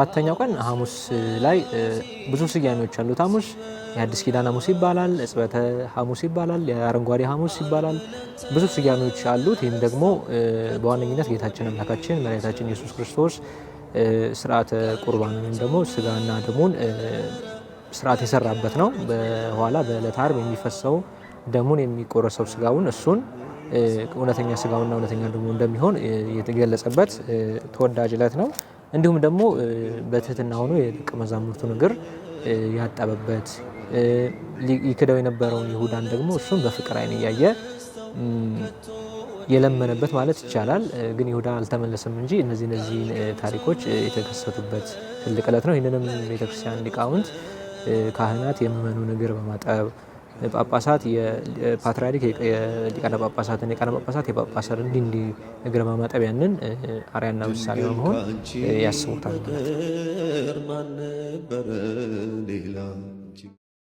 አራተኛው ቀን ሐሙስ ላይ ብዙ ስያሜዎች አሉት። ሐሙስ የአዲስ ኪዳን ሐሙስ ይባላል፣ ዕጽበተ ሐሙስ ይባላል፣ የአረንጓዴ ሐሙስ ይባላል። ብዙ ስያሜዎች አሉት። ይህም ደግሞ በዋነኝነት ጌታችን አምላካችን መድኃኒታችን ኢየሱስ ክርስቶስ ስርዓተ ቁርባን ወይም ደግሞ ስጋና ደሙን ስርዓት የሰራበት ነው። በኋላ በዕለተ ዓርብ የሚፈሰው ደሙን የሚቆረሰው ስጋውን እሱን እውነተኛ ስጋውና እውነተኛ ደሙ እንደሚሆን የተገለጸበት ተወዳጅ ዕለት ነው። እንዲሁም ደግሞ በትህትና ሆኖ የደቀ መዛሙርቱን እግር ያጠበበት ይክደው የነበረውን ይሁዳን ደግሞ እሱን በፍቅር ዓይን እያየ የለመነበት ማለት ይቻላል። ግን ይሁዳ አልተመለሰም እንጂ እነዚህ ታሪኮች የተከሰቱበት ትልቅ ዕለት ነው። ይህንንም ቤተክርስቲያን ሊቃውንት ካህናት የምእመኑን እግር በማጠብ ጳጳሳት የፓትርያርክ የሊቃነ ጳጳሳትን የቃነ ጳጳሳት የጳጳሳት እንዲህ እግር በማጠብ ያንን አርአያና ምሳሌ በመሆን ያስቡታል ማለት ነው።